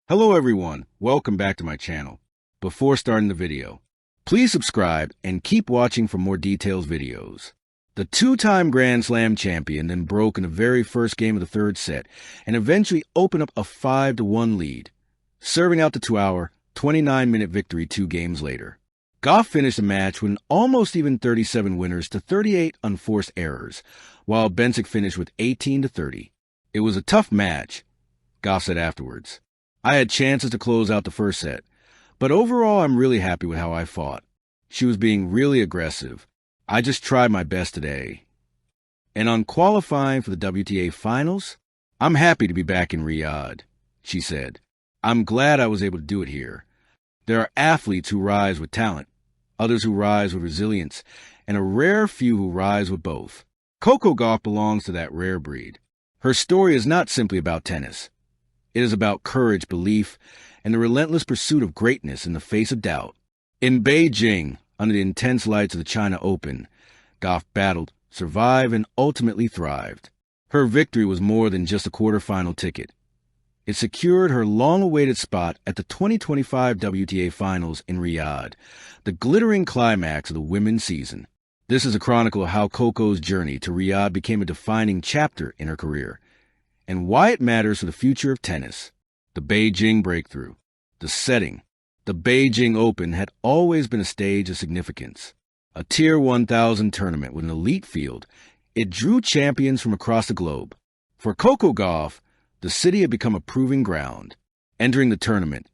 Hello everyone, welcome back to my channel. Before starting the video, please subscribe and keep watching for more details videos. The two-time Grand Slam champion then broke in the very first game of the third set and eventually opened up a 5-1 lead, serving out the 2-hour, 29-minute victory 2 games later. Gauff finished the match with an almost even 37 winners to 38 unforced errors, while Bencic finished with 18-30. It was a tough match, Gauff said afterwards. I had chances to close out the first set, but overall I'm really happy with how I fought. She was being really aggressive. I just tried my best today. And on qualifying for the WTA Finals, I'm happy to be back in Riyadh, she said. I'm glad I was able to do it here. There are athletes who rise with talent, others who rise with resilience, and a rare few who rise with both. Coco Gauff belongs to that rare breed. Her story is not simply about tennis. It is about courage, belief, and the relentless pursuit of greatness in the face of doubt. In Beijing, under the intense lights of the China Open, Gauff battled, survived, and ultimately thrived. Her victory was more than just a quarterfinal ticket. It secured her long-awaited spot at the 2025 WTA Finals in Riyadh, the glittering climax of the women's season. This is a chronicle of how Coco's journey to Riyadh became a defining chapter in her career, and why it matters for the future of tennis. The Beijing breakthrough. The setting. The Beijing Open had always been a stage of significance. A Tier 1000 tournament with an elite field, it drew champions from across the globe. For Coco Gauff, the city had become a proving ground. Entering the tournament,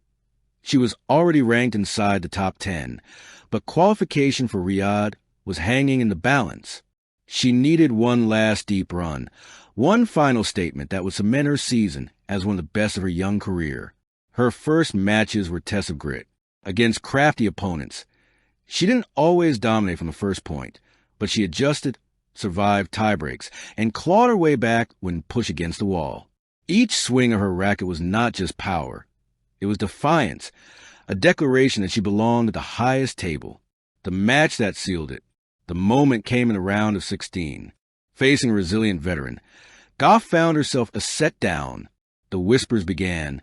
she was already ranked inside the top 10, but qualification for Riyadh was hanging in the balance. She needed one last deep run, one final statement that would cement her season as one of the best of her young career. Her first matches were tests of grit, against crafty opponents. She didn't always dominate from the first point, but she adjusted, survived tiebreaks, and clawed her way back when pushed against the wall. Each swing of her racket was not just power. It was defiance, a declaration that she belonged at the highest table. The match that sealed it. The moment came in the round of 16. Facing a resilient veteran, Gauff found herself a set down. The whispers began.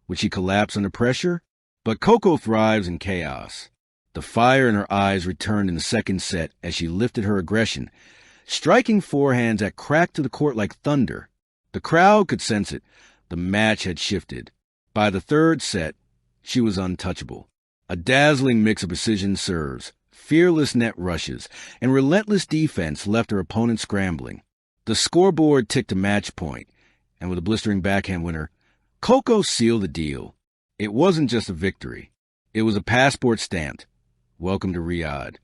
Would she collapse under pressure? But Coco thrives in chaos. The fire in her eyes returned in the second set as she lifted her aggression, striking forehands that cracked to the court like thunder. The crowd could sense it. The match had shifted. By the third set, she was untouchable. A dazzling mix of precision serves, fearless net rushes, and relentless defense left her opponent scrambling. The scoreboard ticked to match point, and with a blistering backhand winner, Coco sealed the deal. It wasn't just a victory. It was a passport stamped. Welcome to Riyadh.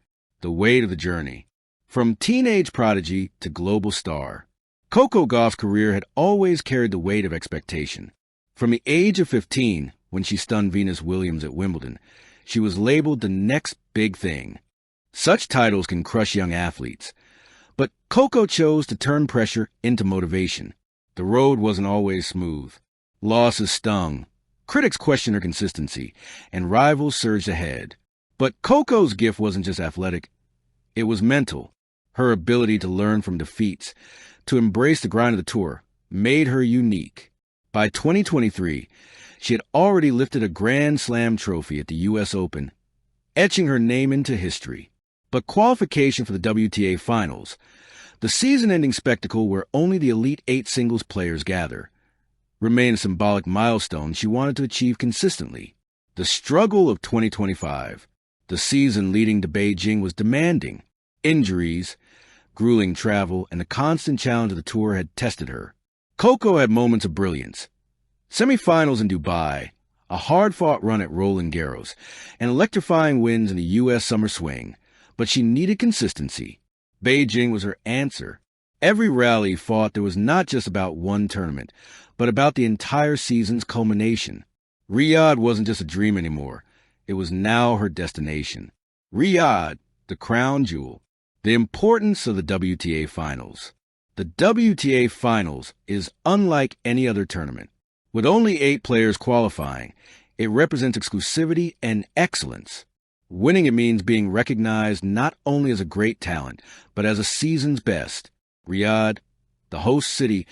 The weight of the journey. From teenage prodigy to global star, Coco Gauff's career had always carried the weight of expectation. From the age of 15, when she stunned Venus Williams at Wimbledon, she was labeled the next big thing. Such titles can crush young athletes. But Coco chose to turn pressure into motivation. The road wasn't always smooth. Losses stung. Critics questioned her consistency, and rivals surged ahead. But Coco's gift wasn't just athletic. It was mental. Her ability to learn from defeats, to embrace the grind of the tour, made her unique. By 2023, she had already lifted a Grand Slam trophy at the U.S. Open, etching her name into history. But qualification for the WTA Finals, the season-ending spectacle where only the elite 8 singles players gather, remained a symbolic milestone she wanted to achieve consistently. The struggle of 2025, the season leading to Beijing, was demanding. Injuries, grueling travel, and the constant challenge of the tour had tested her. Coco had moments of brilliance. Semifinals in Dubai, a hard-fought run at Roland Garros, and electrifying wins in the U.S. Summer Swing. But she needed consistency. Beijing was her answer. Every rally fought there was not just about one tournament, but about the entire season's culmination. Riyadh wasn't just a dream anymore. It was now her destination. Riyadh, the crown jewel. The importance of the WTA Finals. The WTA Finals is unlike any other tournament. With only 8 players qualifying, it represents exclusivity and excellence. Winning it means being recognized not only as a great talent, but as a season's best. Riyadh, the host city,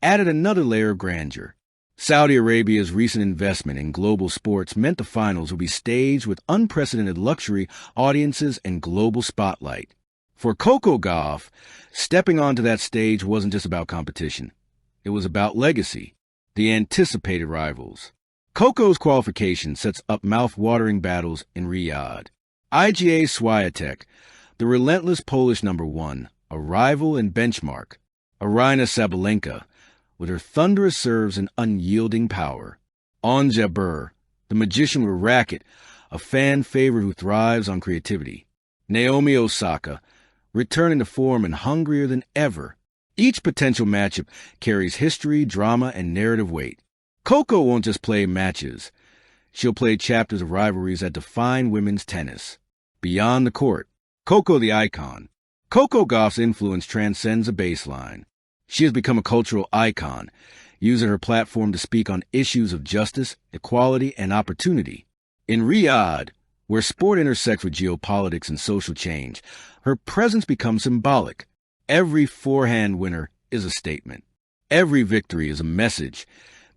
added another layer of grandeur. Saudi Arabia's recent investment in global sports meant the finals will be staged with unprecedented luxury, audiences, and global spotlight. For Coco Gauff, stepping onto that stage wasn't just about competition. It was about legacy, the anticipated rivals. Coco's qualification sets up mouth-watering battles in Riyadh. Iga Swiatek, the relentless Polish number one, a rival and benchmark. Aryna Sabalenka, with her thunderous serves and unyielding power. Ons Jabeur, the magician with a racket, a fan favorite who thrives on creativity. Naomi Osaka, returning to form and hungrier than ever. Each potential matchup carries history, drama, and narrative weight. Coco won't just play matches. She'll play chapters of rivalries that define women's tennis. Beyond the court, Coco the icon. Coco Gauff's influence transcends a baseline. She has become a cultural icon, using her platform to speak on issues of justice, equality, and opportunity. In Riyadh, where sport intersects with geopolitics and social change, her presence becomes symbolic. Every forehand winner is a statement. Every victory is a message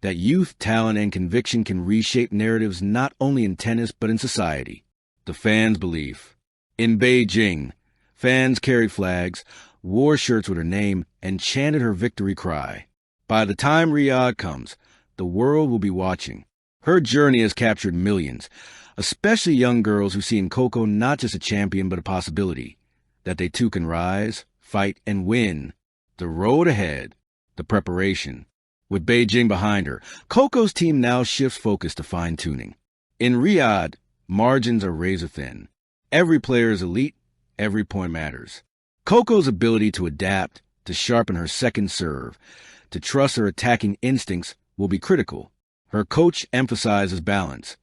that youth, talent, and conviction can reshape narratives not only in tennis but in society. The fans' belief. In Beijing, fans carried flags, wore shirts with her name, and chanted her victory cry. By the time Riyadh comes, the world will be watching. Her journey has captured millions, especially young girls who see in Coco not just a champion but a possibility, that they too can rise, fight, and win. The road ahead, the preparation. With Beijing behind her, Coco's team now shifts focus to fine-tuning. In Riyadh, margins are razor-thin. Every player is elite, every point matters. Coco's ability to adapt, to sharpen her second serve, to trust her attacking instincts will be critical. Her coach emphasizes balance,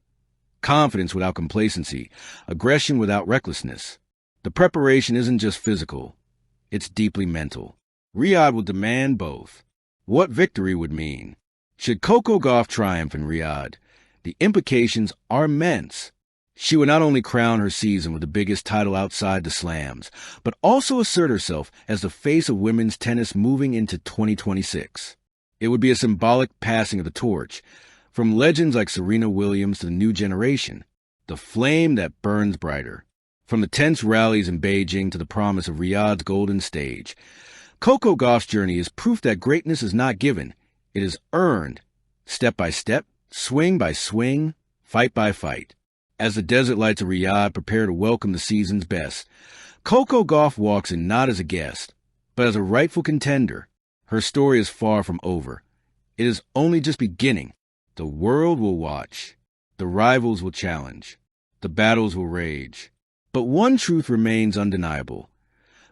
confidence without complacency, aggression without recklessness. The preparation isn't just physical, it's deeply mental. Riyadh will demand both. What victory would mean? Should Coco Gauff triumph in Riyadh, the implications are immense. She would not only crown her season with the biggest title outside the slams, but also assert herself as the face of women's tennis moving into 2026. It would be a symbolic passing of the torch, from legends like Serena Williams to the new generation, the flame that burns brighter. From the tense rallies in Beijing to the promise of Riyadh's golden stage, Coco Gauff's journey is proof that greatness is not given, it is earned, step by step, swing by swing, fight by fight. As the desert lights of Riyadh prepare to welcome the season's best, Coco Gauff walks in not as a guest, but as a rightful contender. Her story is far from over. It is only just beginning. The world will watch. The rivals will challenge. The battles will rage. But one truth remains undeniable.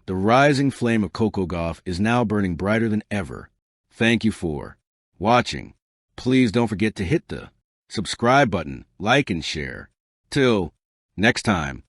The rising flame of Coco Gauff is now burning brighter than ever. Thank you for watching. Please don't forget to hit the subscribe button, like, and share. Till next time.